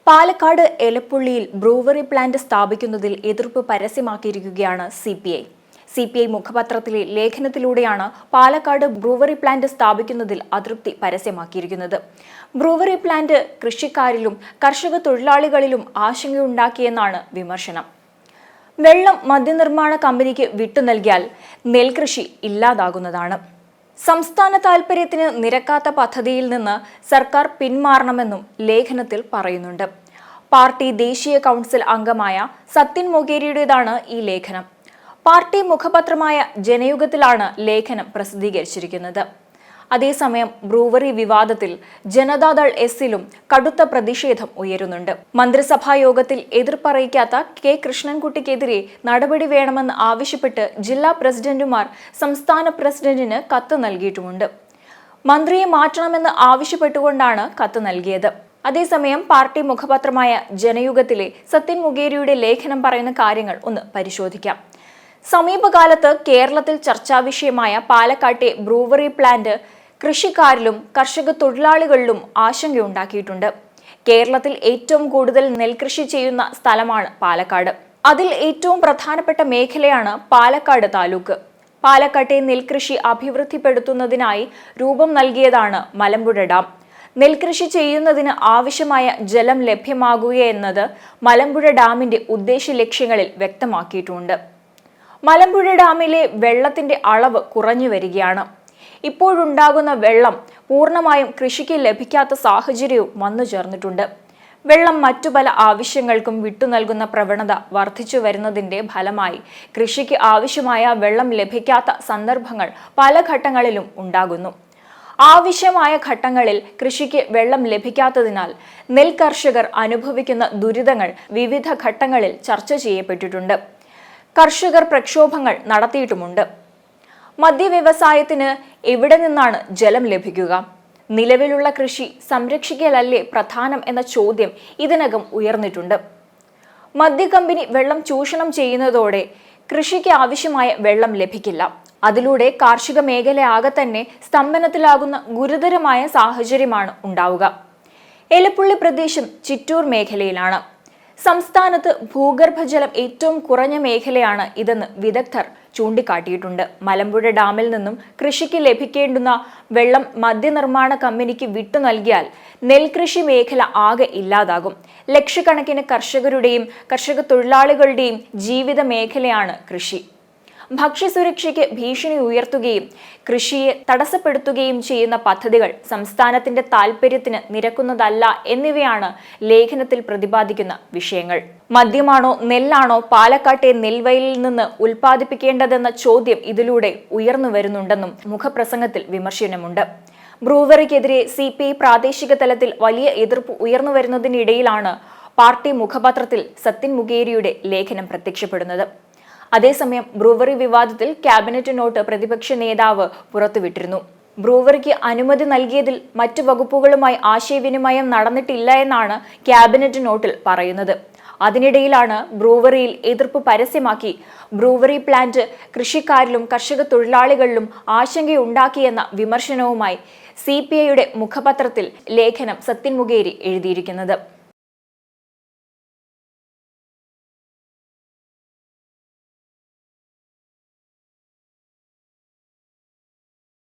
Palakkad എലപ്പുള്ളിയിൽ brewery plant സ്ഥാപിക്കുന്നതിൽ എതിർപ്പ് പരസ്യമാക്കിയിരിക്കുകയാണ് CPI മുഖപത്രത്തിലെ ലേഖനത്തിലൂടെയാണ് Palakkad brewery plant സ്ഥാപിക്കുന്നതിൽ അതൃപ്തി പരസ്യമാക്കിയിരിക്കുന്നത്. Brewery plant കൃഷിക്കാരിലും കർഷക തൊഴിലാളികളിലും ആശങ്കയുണ്ടാക്കിയെന്നാണ് വിമർശനം. വെള്ളം മദ്യനിർമ്മാണ കമ്പനിക്ക് വിട്ടുനൽകിയാൽ നെൽകൃഷി ഇല്ലാതാകുന്നതാണ്. സംസ്ഥാന താൽപര്യത്തിന് നിരക്കാത്ത പദ്ധതിയിൽ നിന്ന് സർക്കാർ പിന്മാറണമെന്നും ലേഖനത്തിൽ പറയുന്നുണ്ട്. പാർട്ടി ദേശീയ കൗൺസിൽ അംഗമായ സത്യൻ മൊകേരിയുടേതാണ് ഈ ലേഖനം. പാർട്ടി മുഖപത്രമായ ജനയുഗത്തിലാണ് ലേഖനം പ്രസിദ്ധീകരിച്ചിരിക്കുന്നത്. അതേസമയം ബ്രൂവറി വിവാദത്തിൽ ജനതാദൾ എസിലും കടുത്ത പ്രതിഷേധം ഉയരുന്നുണ്ട്. മന്ത്രിസഭാ യോഗത്തിൽ എതിർപ്പറിയിക്കാത്ത കെ കൃഷ്ണൻകുട്ടിക്കെതിരെ നടപടി വേണമെന്ന് ആവശ്യപ്പെട്ട് ജില്ലാ പ്രസിഡന്റുമാർ സംസ്ഥാന പ്രസിഡന്റിന് കത്ത് നൽകിയിട്ടുമുണ്ട്. മന്ത്രിയെ മാറ്റണമെന്ന് ആവശ്യപ്പെട്ടുകൊണ്ടാണ് കത്ത് നൽകിയത്. അതേസമയം പാർട്ടി മുഖപത്രമായ ജനയുഗത്തിലെ സത്യൻ മൊകേരിയുടെ ലേഖനം പറയുന്ന കാര്യങ്ങൾ ഒന്ന് പരിശോധിക്കാം. സമീപകാലത്ത് കേരളത്തിൽ ചർച്ചാവിഷയമായ പാലക്കാട്ടെ ബ്രൂവറി പ്ലാന്റ് കൃഷിക്കാരിലും കർഷക തൊഴിലാളികളിലും ആശങ്കയുണ്ടാക്കിയിട്ടുണ്ട്. കേരളത്തിൽ ഏറ്റവും കൂടുതൽ നെൽകൃഷി ചെയ്യുന്ന സ്ഥലമാണ് പാലക്കാട്. അതിൽ ഏറ്റവും പ്രധാനപ്പെട്ട മേഖലയാണ് പാലക്കാട് താലൂക്ക്. പാലക്കാട്ടെ നെൽകൃഷി അഭിവൃദ്ധിപ്പെടുത്തുന്നതിനായി രൂപം നൽകിയതാണ് മലമ്പുഴ ഡാം. നെൽകൃഷി ചെയ്യുന്നതിന് ആവശ്യമായ ജലം ലഭ്യമാകുകയെന്നത് മലമ്പുഴ ഡാമിന്റെ ഉദ്ദേശ ലക്ഷ്യങ്ങളിൽ വ്യക്തമാക്കിയിട്ടുണ്ട്. മലമ്പുഴ ഡാമിലെ വെള്ളത്തിന്റെ അളവ് കുറഞ്ഞു വരികയാണ്. ഇപ്പോഴുണ്ടാകുന്ന വെള്ളം പൂർണ്ണമായും കൃഷിക്ക് ലഭിക്കാത്ത സാഹചര്യവും വന്നു ചേർന്നിട്ടുണ്ട്. വെള്ളം മറ്റു പല ആവശ്യങ്ങൾക്കും വിട്ടുനൽകുന്ന പ്രവണത വർദ്ധിച്ചു വരുന്നതിന്റെ ഫലമായി കൃഷിക്ക് ആവശ്യമായ വെള്ളം ലഭിക്കാത്ത സന്ദർഭങ്ങൾ പല ഘട്ടങ്ങളിലും ഉണ്ടാകുന്നു. ആവശ്യമായ ഘട്ടങ്ങളിൽ കൃഷിക്ക് വെള്ളം ലഭിക്കാത്തതിനാൽ നെൽ കർഷകർ അനുഭവിക്കുന്ന ദുരിതങ്ങൾ വിവിധ ഘട്ടങ്ങളിൽ ചർച്ച ചെയ്യപ്പെട്ടിട്ടുണ്ട്. കർഷകർ പ്രക്ഷോഭങ്ങൾ നടത്തിയിട്ടുമുണ്ട്. മദ്യവ്യവസായത്തിന് എവിടെ നിന്നാണ് ജലം ലഭിക്കുക? നിലവിലുള്ള കൃഷി സംരക്ഷിക്കലല്ലേ പ്രധാനം എന്ന ചോദ്യം ഇതിനകം ഉയർന്നിട്ടുണ്ട്. മദ്യകമ്പനി വെള്ളം ചൂഷണം ചെയ്യുന്നതോടെ കൃഷിക്ക് ആവശ്യമായ വെള്ളം ലഭിക്കില്ല. അതിലൂടെ കാർഷിക മേഖലയാകെ തന്നെ സ്തംഭനത്തിലാകുന്ന ഗുരുതരമായ സാഹചര്യമാണ് ഉണ്ടാവുക. എലപ്പുള്ളി പ്രദേശം ചിറ്റൂർ മേഖലയിലാണ്. സംസ്ഥാനത്ത് ഭൂഗർഭജലം ഏറ്റവും കുറഞ്ഞ മേഖലയാണ് ഇതെന്ന് വിദഗ്ധർ ചൂണ്ടിക്കാട്ടിയിട്ടുണ്ട്. മലമ്പുഴ ഡാമിൽ നിന്നും കൃഷിക്ക് ലഭിക്കേണ്ടുന്ന വെള്ളം മദ്യനിർമ്മാണ കമ്പനിക്ക് വിട്ടു നൽകിയാൽ നെൽകൃഷി മേഖല ആകെ ഇല്ലാതാകും. ലക്ഷക്കണക്കിന് കർഷകരുടെയും കർഷക തൊഴിലാളികളുടെയും ജീവിത മേഖലയാണ് കൃഷി. ഭക്ഷ്യസുരക്ഷയ്ക്ക് ഭീഷണി ഉയർത്തുകയും കൃഷിയെ തടസ്സപ്പെടുത്തുകയും ചെയ്യുന്ന പദ്ധതികൾ സംസ്ഥാനത്തിന്റെ താൽപര്യത്തിന് നിരക്കുന്നതല്ല എന്നിവയാണ് ലേഖനത്തിൽ പ്രതിപാദിക്കുന്ന വിഷയങ്ങൾ. മദ്യമാണോ നെല്ലാണോ പാലക്കാട്ടെ നെൽവയലിൽ നിന്ന് ഉൽപ്പാദിപ്പിക്കേണ്ടതെന്ന ചോദ്യം ഇതിലൂടെ ഉയർന്നു വരുന്നുണ്ടെന്നും മുഖപ്രസംഗത്തിൽ വിമർശനമുണ്ട്. ബ്രൂവറിക്കെതിരെ സിപിഐ പ്രാദേശിക തലത്തിൽ വലിയ എതിർപ്പ് ഉയർന്നു വരുന്നതിനിടയിലാണ് പാർട്ടി മുഖപത്രത്തിൽ സത്യൻ മൊകേരിയുടെ ലേഖനം പ്രത്യക്ഷപ്പെടുന്നത്. അതേസമയം ബ്രൂവറി വിവാദത്തിൽ ക്യാബിനറ്റ് നോട്ട് പ്രതിപക്ഷ നേതാവ് പുറത്തുവിട്ടിരുന്നു. ബ്രൂവറിക്ക് അനുമതി നൽകിയതിൽ മറ്റു വകുപ്പുകളുമായി ആശയവിനിമയം നടന്നിട്ടില്ല എന്നാണ് ക്യാബിനറ്റ് നോട്ടിൽ പറയുന്നത്. അതിനിടയിലാണ് ബ്രൂവറിയിൽ എതിർപ്പ് പരസ്യമാക്കി ബ്രൂവറി പ്ലാന്റ് കൃഷിക്കാരിലും കർഷക തൊഴിലാളികളിലും ആശങ്കയുണ്ടാക്കിയെന്ന വിമർശനവുമായി സിപിഐയുടെ മുഖപത്രത്തിൽ ലേഖനം സത്യൻ മൊകേരി എഴുതിയിരിക്കുന്നത്.